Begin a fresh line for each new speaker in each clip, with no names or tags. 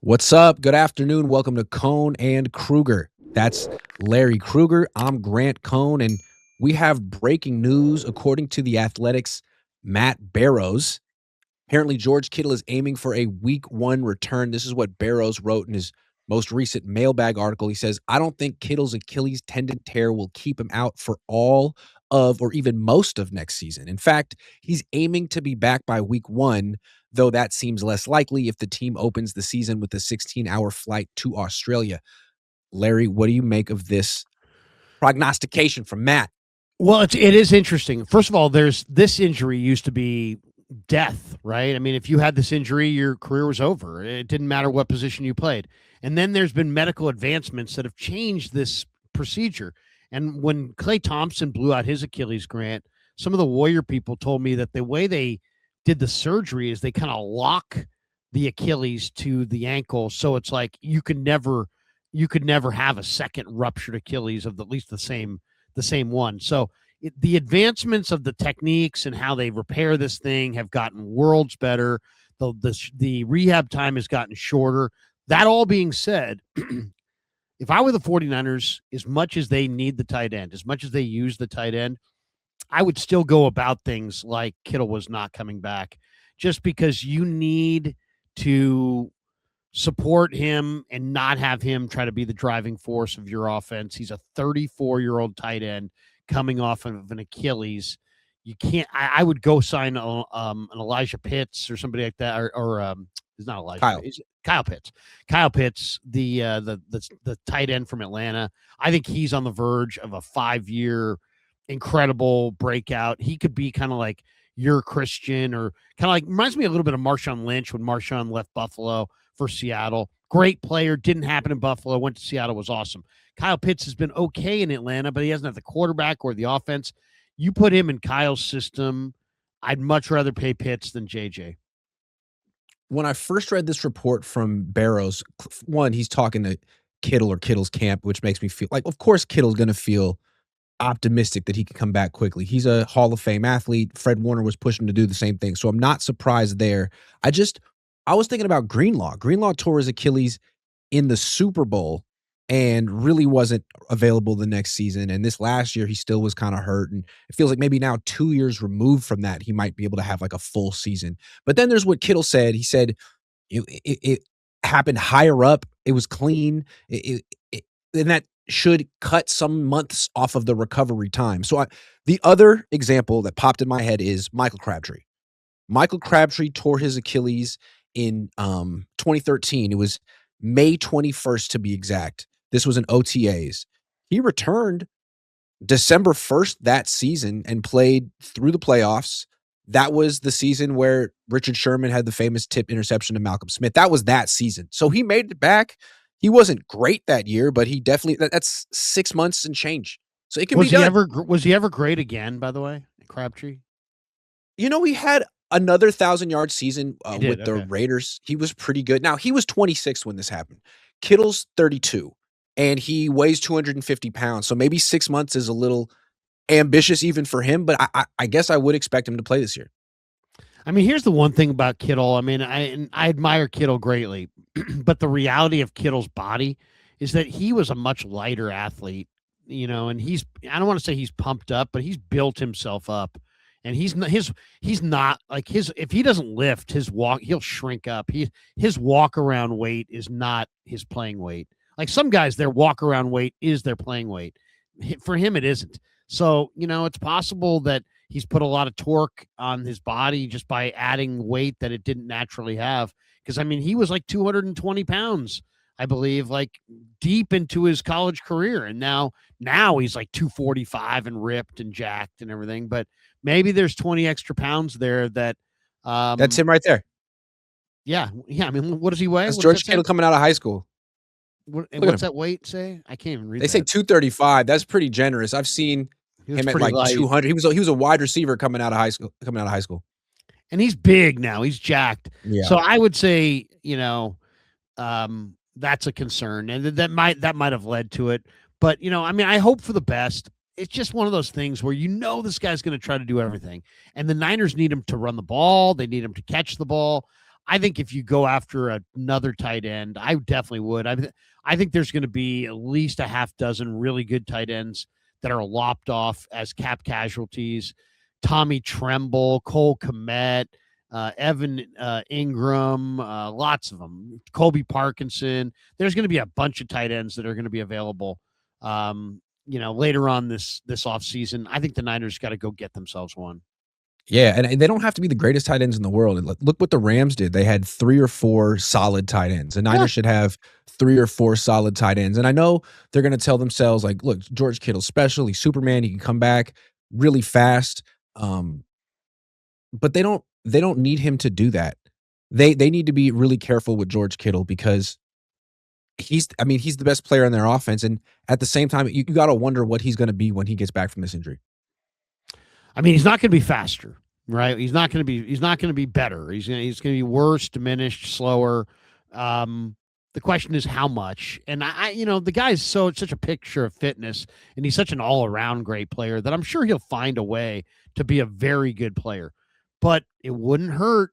What's up? Good afternoon. Welcome to Cohn and Krueger. That's Larry Krueger. I'm Grant Cohn, and we have breaking news. According to the Athletics' Matt Barrows, apparently George Kittle is aiming for a week one return. This is what Barrows wrote in his most recent mailbag article. He says, I don't think Kittle's Achilles tendon tear will keep him out for all of or even most of next season. In fact, he's aiming to be back by week one, though that seems less likely if the team opens the season with a 16-hour flight to Australia. Larry, what do you make of this prognostication from Matt?
Well, it is interesting. First of all, this injury used to be death, right? I mean, if you had this injury, your career was over. It didn't matter what position you played. And then there's been medical advancements that have changed this procedure. And when Klay Thompson blew out his Achilles, Grant, some of the Warrior people told me that the way they did the surgery is they kind of lock the Achilles to the ankle, so it's like you could never have a second ruptured Achilles of at least the same one. So the advancements of the techniques and how they repair this thing have gotten worlds better. The rehab time has gotten shorter. That all being said, if I were the 49ers, as much as they need the tight end, as much as they use the tight end, I would still go about things like Kittle was not coming back, just because you need to support him and not have him try to be the driving force of your offense. He's a 34-year-old tight end coming off of an Achilles. You can't. I would go sign an Elijah Pitts or somebody like that, or it's not Elijah. Kyle Pitts. Kyle Pitts, the tight end from Atlanta. I think he's on the verge of a 5-year incredible breakout. He could be kind of like your Christian, or kind of like reminds me a little bit of Marshawn Lynch when Marshawn left Buffalo for Seattle. Great player, didn't happen in Buffalo, went to Seattle, was awesome. Kyle Pitts has been okay in Atlanta, but he hasn't had the quarterback or the offense. You put him in Kyle's system, I'd much rather pay Pitts than JJ.
When I first read this report from Barrows, one, he's talking to Kittle or Kittle's camp, which makes me feel like, of course, Kittle's going to feel optimistic that he can come back quickly. He's a Hall of Fame athlete. Fred Warner was pushing to do the same thing. So I'm not surprised there. I was thinking about Greenlaw. Greenlaw tore his Achilles in the Super Bowl and really wasn't available the next season. And this last year, he still was kind of hurt. And it feels like maybe now 2 years removed from that, he might be able to have like a full season. But then there's what Kittle said. He said it happened higher up. It was clean. And that should cut some months off of the recovery time. So the other example that popped in my head is Michael Crabtree. Michael Crabtree tore his Achilles in 2013. It was May 21st to be exact. This was in OTAs. He returned December 1st that season and played through the playoffs. That was the season where Richard Sherman had the famous tip interception to Malcolm Smith. That was that season. So he made it back. He wasn't great that year, but he definitely, that's 6 months and change. So it can be done.
Was he ever great again, by the way, Crabtree?
You know, he had another 1,000-yard season with the Raiders. He was pretty good. Now, he was 26 when this happened. Kittle's 32, and he weighs 250 pounds. So maybe 6 months is a little ambitious even for him, but I guess I would expect him to play this year.
I mean, here's the one thing about Kittle. I mean, I admire Kittle greatly, but the reality of Kittle's body is that he was a much lighter athlete, you know, and I don't want to say he's pumped up, but he's built himself up. And he's not like if he doesn't lift his walk, he'll shrink up. His walk around weight is not his playing weight. Like some guys, their walk around weight is their playing weight. For him, it isn't. So, you know, it's possible that he's put a lot of torque on his body just by adding weight that it didn't naturally have. Because, I mean, he was like 220 pounds, I believe, like deep into his college career. And now he's like 245 and ripped and jacked and everything. But maybe there's 20 extra pounds there that.
That's him right there.
Yeah. I mean, what does he weigh?
That's George Kittle coming out of high school.
What's that weight say? I can't even read.
They say 235. That's pretty generous. I've seen him at like light. 200. He was a wide receiver coming out of high school. And
he's big now. He's jacked.
Yeah.
So I would say, you know, that's a concern, and that might have led to it. But, you know, I mean, I hope for the best. It's just one of those things where, you know, this guy's going to try to do everything, and the Niners need him to run the ball. They need him to catch the ball. I think if you go after another tight end, I definitely would. I think there's going to be at least a half dozen really good tight ends that are lopped off as cap casualties. Tommy Tremble, Cole Kmet, Evan Ingram, lots of them. Colby Parkinson. There's going to be a bunch of tight ends that are going to be available. Later on this offseason. I think the Niners got to go get themselves one.
Yeah, and they don't have to be the greatest tight ends in the world. And look what the Rams did. They had 3 or 4 solid tight ends. The
Yeah.
Niners should have 3 or 4 solid tight ends. And I know they're going to tell themselves like, "Look, George Kittle's special. He's Superman. He can come back really fast." But they don't need him to do that. They need to be really careful with George Kittle because he's the best player in their offense. And at the same time, you got to wonder what he's going to be when he gets back from this injury.
I mean, he's not going to be faster, right? He's not going to be better. He's going to be worse, diminished, slower. The question is how much. And the guy's such a picture of fitness, and he's such an all-around great player that I'm sure he'll find a way to be a very good player. But it wouldn't hurt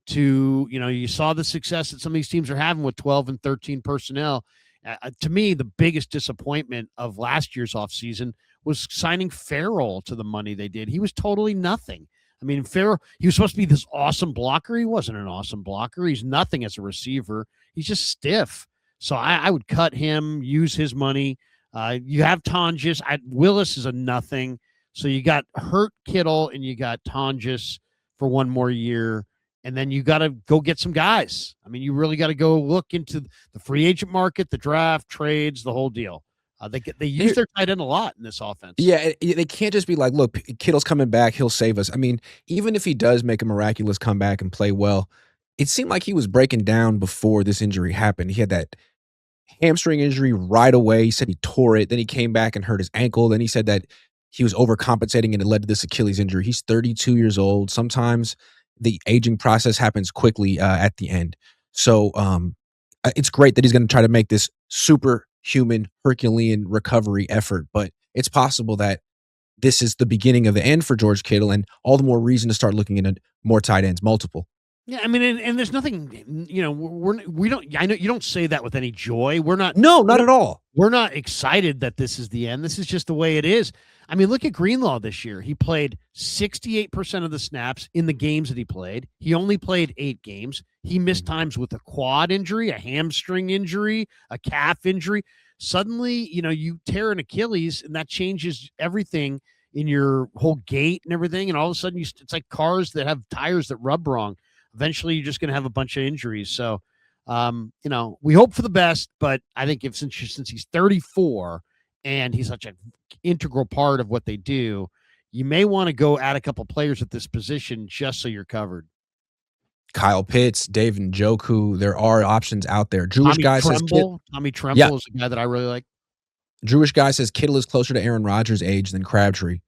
to, you saw the success that some of these teams are having with 12 and 13 personnel. To me, the biggest disappointment of last year's offseason was signing Farrell to the money they did. He was totally nothing. I mean, Farrell, he was supposed to be this awesome blocker. He wasn't an awesome blocker. He's nothing as a receiver. He's just stiff. So I would cut him, use his money. You have Tonjes. Willis is a nothing. So you got hurt Kittle and you got Tonjes for one more year. And then you got to go get some guys. I mean, you really got to go look into the free agent market, the draft, trades, the whole deal. They use their tight end a lot in this offense.
Yeah, they can't just be like, "Look, Kittle's coming back. He'll save us." I mean, even if he does make a miraculous comeback and play well, it seemed like he was breaking down before this injury happened. He had that hamstring injury right away. He said he tore it. Then he came back and hurt his ankle. Then he said that he was overcompensating and it led to this Achilles injury. He's 32 years old. Sometimes the aging process happens quickly at the end. So it's great that he's going to try to make this superhuman Herculean recovery effort, but it's possible that this is the beginning of the end for George Kittle, and all the more reason to start looking into more tight ends, multiple.
Yeah, I mean, and there's nothing, we don't. I know you don't say that with any joy. We're not.
No, not at all.
We're not excited that this is the end. This is just the way it is. I mean, look at Greenlaw this year. He played 68% of the snaps in the games that he played. He only played 8 games. He missed times with a quad injury, a hamstring injury, a calf injury. Suddenly, you tear an Achilles, and that changes everything in your whole gait and everything. And all of a sudden, it's like cars that have tires that rub wrong. Eventually, you're just going to have a bunch of injuries. So, we hope for the best, but I think since he's 34 and he's such an integral part of what they do, you may want to go add a couple players at this position just so you're covered.
Kyle Pitts, Dave Njoku, there are options out there.
Tommy Tremble is a guy that I really like.
Jewish guy says Kittle is closer to Aaron Rodgers' age than Crabtree.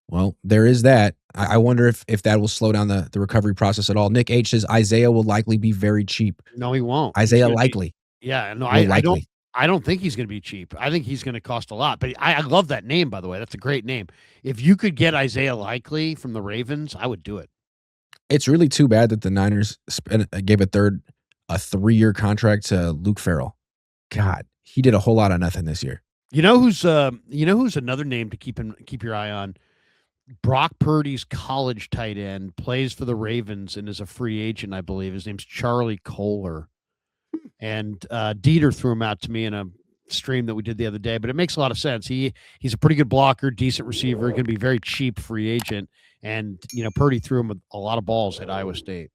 Well, there is that. I wonder if that will slow down the recovery process at all. Nick H says Isaiah will likely be very cheap.
No, he won't.
Isaiah likely.
I don't think he's going to be cheap. I think he's going to cost a lot. But I love that name, by the way. That's a great name. If you could get Isaiah Likely from the Ravens, I would do it.
It's really too bad that the Niners gave a 3-year contract to Luke Farrell. God, he did a whole lot of nothing this year.
You know who's another name to keep your eye on? Brock Purdy's college tight end plays for the Ravens and is a free agent, I believe. His name's Charlie Kohler. And Dieter threw him out to me in a stream that we did the other day, but it makes a lot of sense. He's a pretty good blocker, decent receiver, going to be very cheap free agent. And, Purdy threw him a lot of balls at Iowa State.